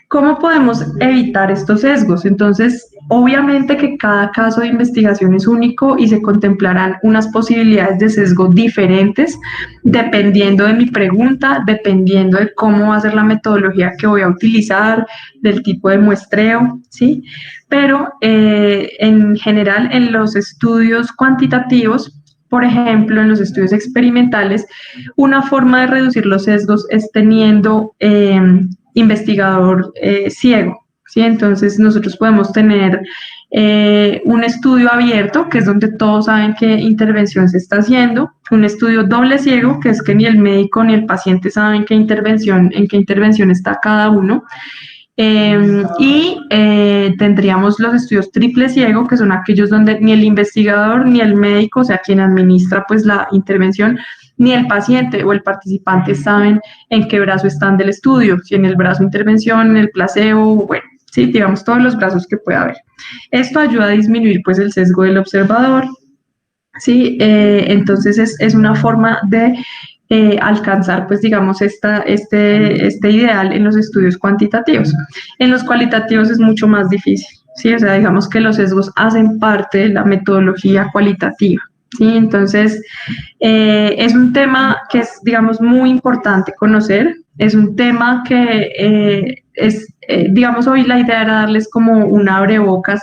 ¿cómo podemos evitar estos sesgos? Entonces, obviamente que cada caso de investigación es único y se contemplarán unas posibilidades de sesgo diferentes dependiendo de mi pregunta, dependiendo de cómo va a ser la metodología que voy a utilizar, del tipo de muestreo, ¿sí? Pero en general en los estudios cuantitativos, por ejemplo, en los estudios experimentales, una forma de reducir los sesgos es teniendo investigador ciego, ¿sí? Entonces nosotros podemos tener un estudio abierto, que es donde todos saben qué intervención se está haciendo, un estudio doble ciego, que es que ni el médico ni el paciente saben en qué intervención está cada uno. Tendríamos los estudios triple ciego, que son aquellos donde ni el investigador ni el médico, o sea, quien administra pues la intervención, ni el paciente o el participante saben en qué brazo están del estudio, si en el brazo de intervención, en el placebo, bueno, sí, digamos todos los brazos que pueda haber. Esto ayuda a disminuir pues el sesgo del observador, sí, entonces es una forma de alcanzar, pues digamos, este ideal en los estudios cuantitativos. En los cualitativos es mucho más difícil, ¿sí? O sea, digamos que los sesgos hacen parte de la metodología cualitativa, ¿sí? Entonces, es un tema que es, digamos, muy importante conocer, es un tema que digamos, hoy la idea era darles como un abrebocas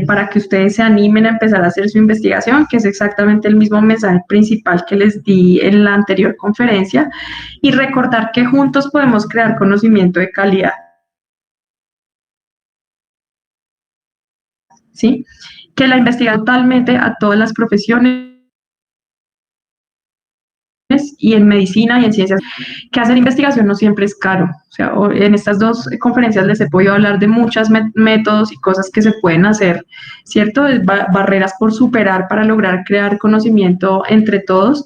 para que ustedes se animen a empezar a hacer su investigación, que es exactamente el mismo mensaje principal que les di en la anterior conferencia, y recordar que juntos podemos crear conocimiento de calidad, ¿sí? Que la investigación totalmente a todas las profesiones y en medicina y en ciencias, que hacer investigación no siempre es caro. O sea, en estas dos conferencias les he podido hablar de muchos métodos y cosas que se pueden hacer, ¿cierto? Barreras por superar para lograr crear conocimiento entre todos.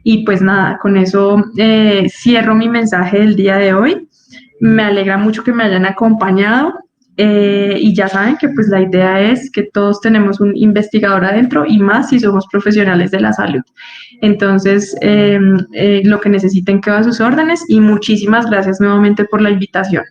Y pues nada, con eso cierro mi mensaje del día de hoy. Me alegra mucho que me hayan acompañado. Y ya saben que pues la idea es que todos tenemos un investigador adentro y más si somos profesionales de la salud. Entonces, lo que necesiten quedo a sus órdenes y muchísimas gracias nuevamente por la invitación.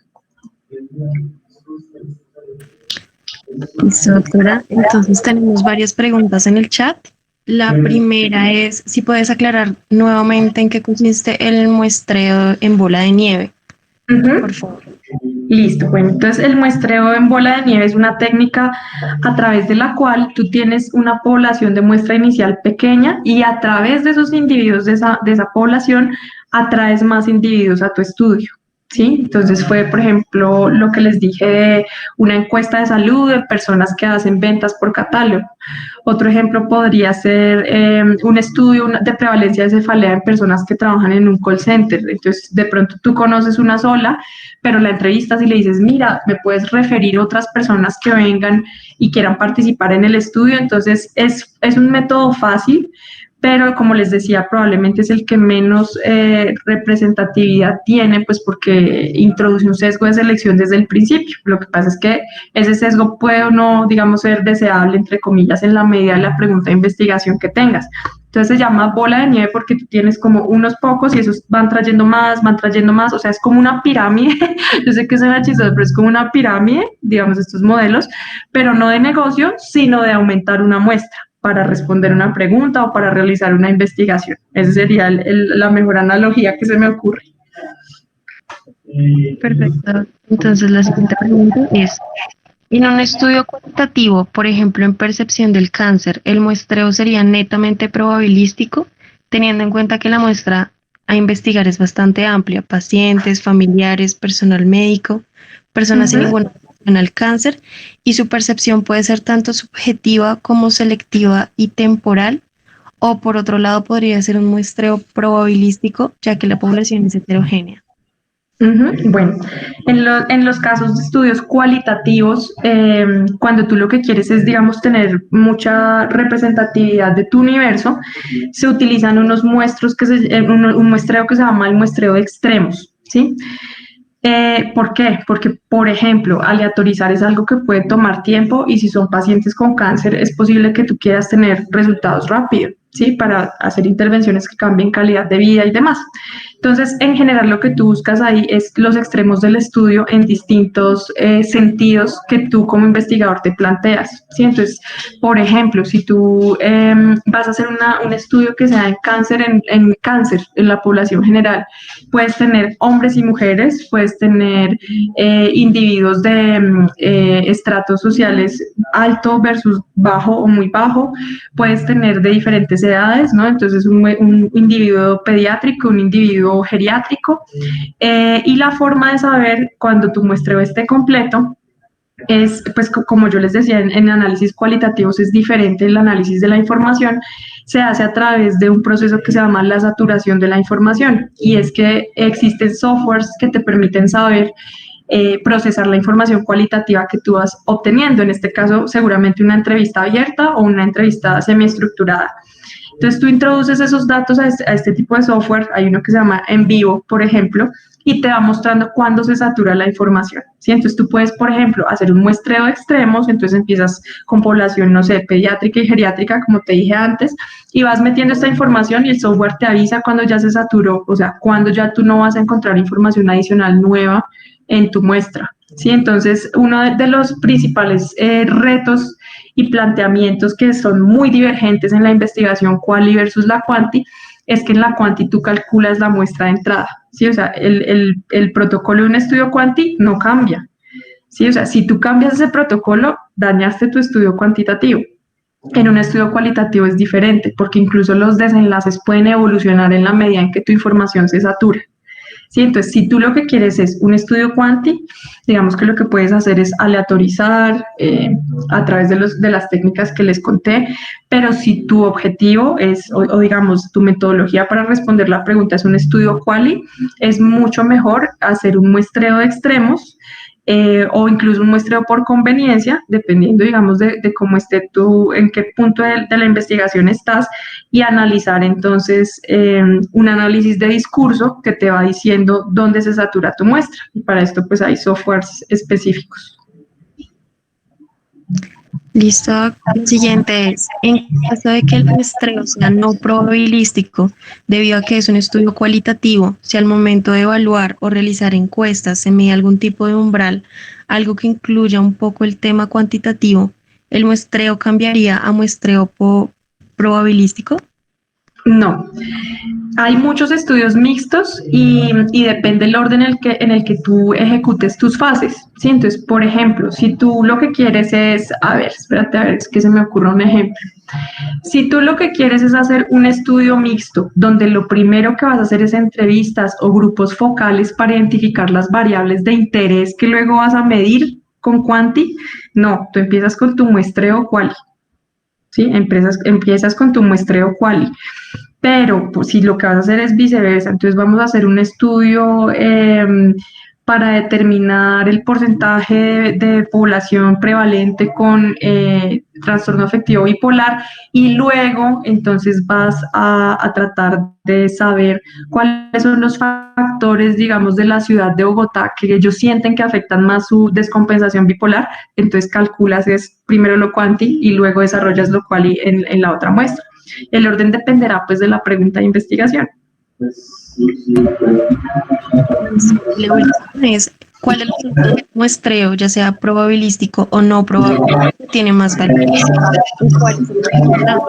Listo, doctora. Entonces tenemos varias preguntas en el chat. La primera es si puedes aclarar nuevamente en qué consiste el muestreo en bola de nieve, por favor.
Listo, bueno, entonces el muestreo en bola de nieve es una técnica a través de la cual tú tienes una población de muestra inicial pequeña y a través de esos individuos de esa población atraes más individuos a tu estudio. ¿Sí? Entonces fue, por ejemplo, lo que les dije de una encuesta de salud de personas que hacen ventas por catálogo. Otro ejemplo podría ser un estudio de prevalencia de cefalea en personas que trabajan en un call center. Entonces, de pronto tú conoces una sola, pero la entrevistas y le dices, mira, me puedes referir a otras personas que vengan y quieran participar en el estudio. Entonces, es un método fácil, pero como les decía, probablemente es el que menos representatividad tiene, pues porque introduce un sesgo de selección desde el principio. Lo que pasa es que ese sesgo puede o no, digamos, ser deseable, entre comillas, en la medida de la pregunta de investigación que tengas. Entonces se llama bola de nieve porque tú tienes como unos pocos y esos van trayendo más, o sea, es como una pirámide, yo sé que suena chistoso, pero es como una pirámide, digamos, estos modelos, pero no de negocio, sino de aumentar una muestra para responder una pregunta o para realizar una investigación. Esa sería la mejor analogía que se me ocurre.
Perfecto. Entonces la siguiente pregunta es, en un estudio cuantitativo, por ejemplo, en percepción del cáncer, ¿el muestreo sería netamente probabilístico, teniendo en cuenta que la muestra a investigar es bastante amplia, pacientes, familiares, personal médico, personas sin ninguna relación al cáncer, y su percepción puede ser tanto subjetiva como selectiva y temporal? O por otro lado, podría ser un muestreo probabilístico, ya que la población es heterogénea.
Bueno, en los casos de estudios cualitativos, cuando tú lo que quieres es, digamos, tener mucha representatividad de tu universo, se utilizan unos muestros un muestreo que se llama el muestreo de extremos, ¿sí? ¿Por qué? Porque, por ejemplo, aleatorizar es algo que puede tomar tiempo y si son pacientes con cáncer es posible que tú quieras tener resultados rápidos, ¿sí? Para hacer intervenciones que cambien calidad de vida y demás. Entonces, en general, lo que tú buscas ahí es los extremos del estudio en distintos sentidos que tú como investigador te planteas, ¿sí? Entonces, por ejemplo, si tú vas a hacer un estudio que sea en cáncer, en la población general, puedes tener hombres y mujeres, puedes tener individuos de estratos sociales alto versus bajo o muy bajo, puedes tener de diferentes edades, ¿no? Entonces un individuo pediátrico, un individuo geriátrico, y la forma de saber cuando tu muestreo esté completo es, pues como yo les decía, en análisis cualitativos es diferente el análisis de la información, se hace a través de un proceso que se llama la saturación de la información, y es que existen softwares que te permiten saber procesar la información cualitativa que tú vas obteniendo, en este caso seguramente una entrevista abierta o una entrevista semiestructurada. Entonces tú introduces esos datos a este tipo de software, hay uno que se llama En Vivo, por ejemplo, y te va mostrando cuándo se satura la información, ¿sí? Entonces tú puedes, por ejemplo, hacer un muestreo de extremos, entonces empiezas con población, no sé, pediátrica y geriátrica, como te dije antes, y vas metiendo esta información y el software te avisa cuando ya se saturó, o sea, cuando ya tú no vas a encontrar información adicional nueva en tu muestra. ¿sí? Entonces, uno de los principales retos y planteamientos que son muy divergentes en la investigación quali versus la quanti es que en la quanti tú calculas la muestra de entrada, ¿sí? O sea, el protocolo de un estudio quanti no cambia, ¿sí? O sea, si tú cambias ese protocolo, dañaste tu estudio cuantitativo. En un estudio cualitativo es diferente, porque incluso los desenlaces pueden evolucionar en la medida en que tu información se satura. ¿Sí? Entonces, si tú lo que quieres es un estudio quanti, digamos que lo que puedes hacer es aleatorizar a través de las técnicas que les conté, pero si tu objetivo es, o digamos, tu metodología para responder la pregunta es un estudio quali, es mucho mejor hacer un muestreo de extremos o incluso un muestreo por conveniencia, dependiendo, digamos, de cómo esté tú, en qué punto de la investigación estás, y analizar entonces un análisis de discurso que te va diciendo dónde se satura tu muestra. Y para esto, pues hay softwares específicos.
Listo. El siguiente es, en caso de que el muestreo sea no probabilístico, debido a que es un estudio cualitativo, si al momento de evaluar o realizar encuestas se mide algún tipo de umbral, algo que incluya un poco el tema cuantitativo, ¿el muestreo cambiaría a muestreo probabilístico?
No, hay muchos estudios mixtos y depende del orden en el que tú ejecutes tus fases, ¿sí? Entonces, por ejemplo, si tú lo que quieres es, a ver, espérate, a ver, es que se me ocurre un ejemplo. Si tú lo que quieres es hacer un estudio mixto, donde lo primero que vas a hacer es entrevistas o grupos focales para identificar las variables de interés que luego vas a medir con Quanti, no, tú empiezas con tu muestreo quali, ¿sí? Empiezas con tu muestreo quali. Pero pues, si lo que vas a hacer es viceversa, entonces vamos a hacer un estudio para determinar el porcentaje de población prevalente con trastorno afectivo bipolar y luego entonces vas a tratar de saber cuáles son los factores, digamos, de la ciudad de Bogotá que ellos sienten que afectan más su descompensación bipolar, entonces calculas es primero lo quanti y luego desarrollas lo quali en la otra muestra. El orden dependerá pues de la pregunta de investigación.
La última es, ¿cuál es el muestreo, ya sea probabilístico o no probabilístico, tiene más validez? ¿Cuál es el resultado?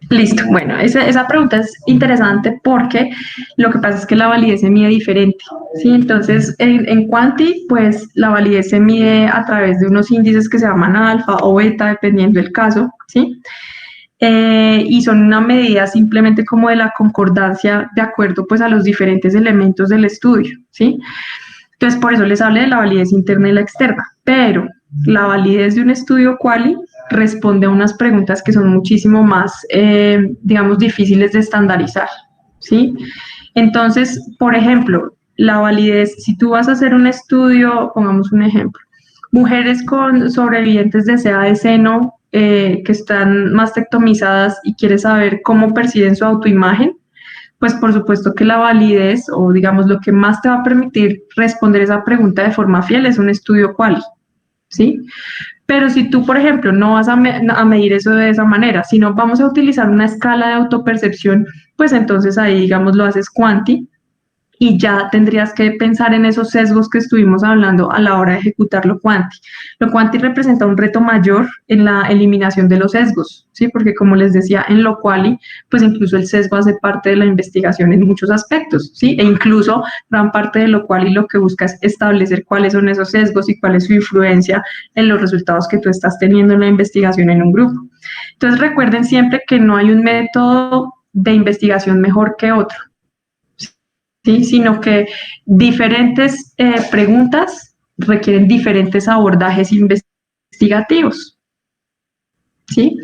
Listo, bueno, esa pregunta es interesante porque lo que pasa es que la validez se mide diferente, ¿sí? Entonces, en Quanti, pues la validez se mide a través de unos índices que se llaman alfa o beta, dependiendo del caso, ¿sí? Y son una medida simplemente como de la concordancia de acuerdo pues a los diferentes elementos del estudio, ¿sí? Entonces por eso les hablé de la validez interna y la externa, pero la validez de un estudio quali responde a unas preguntas que son muchísimo más, digamos, difíciles de estandarizar, ¿sí? Entonces, por ejemplo, la validez, si tú vas a hacer un estudio, pongamos un ejemplo, mujeres con sobrevivientes de SEA de seno que están mastectomizadas y quieres saber cómo perciben su autoimagen, pues por supuesto que la validez o digamos lo que más te va a permitir responder esa pregunta de forma fiel es un estudio quali, ¿sí? Pero si tú, por ejemplo, no vas a medir eso de esa manera, sino vamos a utilizar una escala de autopercepción, pues entonces ahí, digamos, lo haces quanti y ya tendrías que pensar en esos sesgos que estuvimos hablando a la hora de ejecutar lo quanti. Lo quanti representa un reto mayor en la eliminación de los sesgos, ¿sí? Porque como les decía, en lo quali, pues incluso el sesgo hace parte de la investigación en muchos aspectos, ¿sí? E incluso gran parte de lo quali lo que busca es establecer cuáles son esos sesgos y cuál es su influencia en los resultados que tú estás teniendo en la investigación en un grupo. Entonces recuerden siempre que no hay un método de investigación mejor que otro, ¿sí? Sino que diferentes preguntas requieren diferentes abordajes investigativos, ¿sí?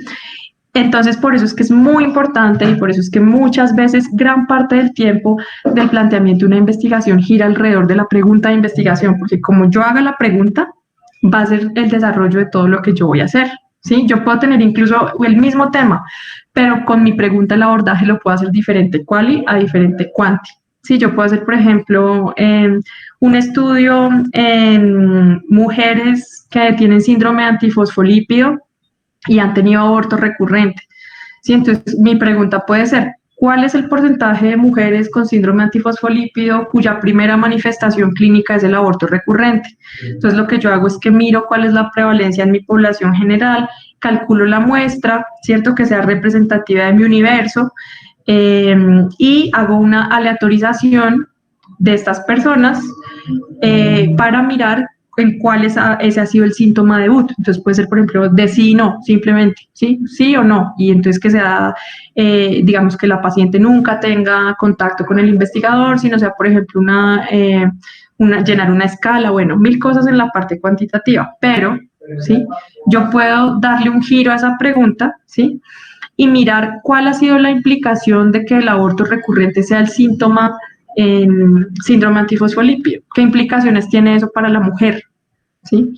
Entonces, por eso es que es muy importante y por eso es que muchas veces gran parte del tiempo del planteamiento de una investigación gira alrededor de la pregunta de investigación, porque como yo haga la pregunta, va a ser el desarrollo de todo lo que yo voy a hacer, ¿sí? Yo puedo tener incluso el mismo tema, pero con mi pregunta el abordaje lo puedo hacer diferente quali a diferente quanti. Sí, yo puedo hacer, por ejemplo, un estudio en mujeres que tienen síndrome antifosfolípido y han tenido aborto recurrente. Sí, entonces mi pregunta puede ser, ¿cuál es el porcentaje de mujeres con síndrome antifosfolípido cuya primera manifestación clínica es el aborto recurrente? Entonces lo que yo hago es que miro cuál es la prevalencia en mi población general, calculo la muestra, ¿cierto? Que sea representativa de mi universo, y hago una aleatorización de estas personas para mirar en cuál ese ha sido el síntoma debut. Entonces puede ser, por ejemplo, de sí y no, simplemente, sí o no. Y entonces que sea, digamos, que la paciente nunca tenga contacto con el investigador, sino sea, por ejemplo, llenar una escala, bueno, 1000 cosas en la parte cuantitativa. Pero, ¿sí? Yo puedo darle un giro a esa pregunta, ¿sí? Y mirar cuál ha sido la implicación de que el aborto recurrente sea el síntoma en síndrome antifosfolípido. ¿Qué implicaciones tiene eso para la mujer? ¿Sí?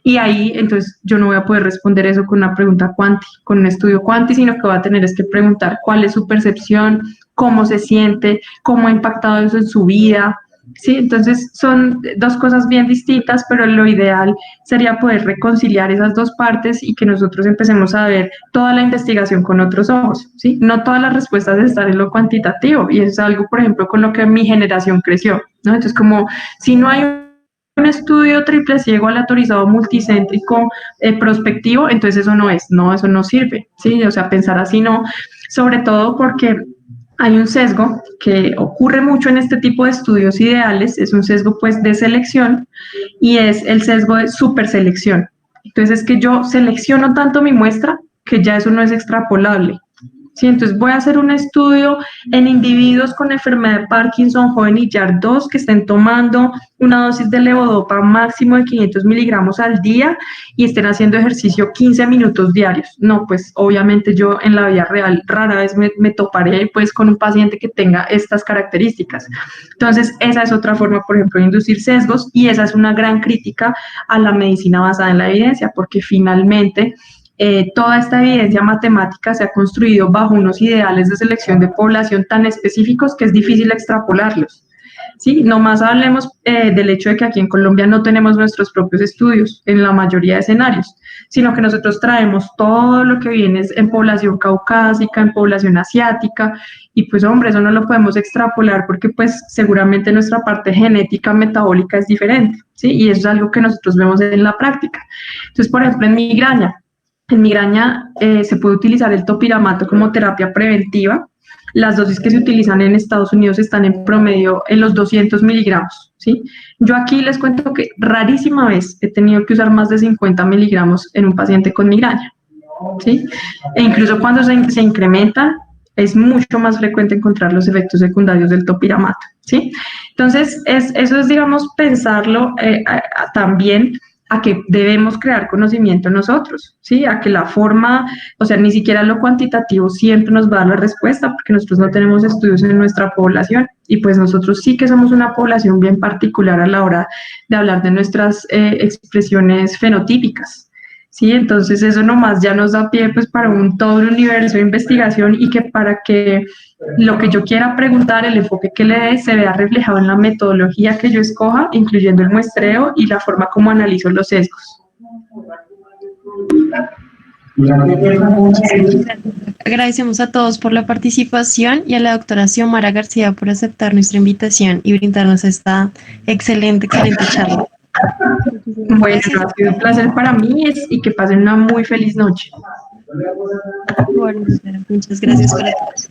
Y ahí, entonces, yo no voy a poder responder eso con una pregunta cuanti, con un estudio cuanti, sino que voy a tener es que preguntar cuál es su percepción, cómo se siente, cómo ha impactado eso en su vida, ¿sí? Entonces, son dos cosas bien distintas, pero lo ideal sería poder reconciliar esas dos partes y que nosotros empecemos a ver toda la investigación con otros ojos, ¿sí? No todas las respuestas están en lo cuantitativo, y eso es algo, por ejemplo, con lo que mi generación creció, ¿no? Entonces, como si no hay un estudio triple ciego aleatorizado multicéntrico prospectivo, entonces eso no sirve, ¿sí? O sea, pensar así no, sobre todo porque hay un sesgo que ocurre mucho en este tipo de estudios ideales, es un sesgo pues de selección y es el sesgo de superselección. Entonces es que yo selecciono tanto mi muestra que ya eso no es extrapolable. Sí, entonces voy a hacer un estudio en individuos con enfermedad de Parkinson, joven y YAR2, que estén tomando una dosis de levodopa máximo de 500 miligramos al día y estén haciendo ejercicio 15 minutos diarios. No, pues obviamente yo en la vida real rara vez me toparé pues con un paciente que tenga estas características. Entonces esa es otra forma, por ejemplo, de inducir sesgos, y esa es una gran crítica a la medicina basada en la evidencia, porque finalmente toda esta evidencia matemática se ha construido bajo unos ideales de selección de población tan específicos que es difícil extrapolarlos. Sí, nomás hablemos del hecho de que aquí en Colombia no tenemos nuestros propios estudios en la mayoría de escenarios, sino que nosotros traemos todo lo que viene en población caucásica, en población asiática, y pues hombre, eso no lo podemos extrapolar porque pues seguramente nuestra parte genética metabólica es diferente, ¿sí? Y eso es algo que nosotros vemos en la práctica. Entonces, por ejemplo, en migraña se puede utilizar el topiramato como terapia preventiva. Las dosis que se utilizan en Estados Unidos están en promedio en los 200 miligramos, ¿sí? Yo aquí les cuento que rarísima vez he tenido que usar más de 50 miligramos en un paciente con migraña, ¿sí? E incluso cuando se incrementan, es mucho más frecuente encontrar los efectos secundarios del topiramato, ¿sí? Entonces, eso es, digamos, pensarlo también a que debemos crear conocimiento nosotros, ¿sí? A que la forma, o sea, ni siquiera lo cuantitativo siempre nos va a dar la respuesta, porque nosotros no tenemos estudios en nuestra población, y pues nosotros sí que somos una población bien particular a la hora de hablar de nuestras expresiones fenotípicas. Sí, entonces eso nomás ya nos da pie pues para todo un universo de investigación, y que para que lo que yo quiera preguntar, el enfoque que le dé, se vea reflejado en la metodología que yo escoja, incluyendo el muestreo y la forma como analizo los sesgos.
Agradecemos a todos por la participación y a la doctora Xiomara García por aceptar nuestra invitación y brindarnos esta excelente charla.
Bueno, ha sido un placer para mí y que pasen una muy feliz noche.
Bueno, muchas gracias para todos.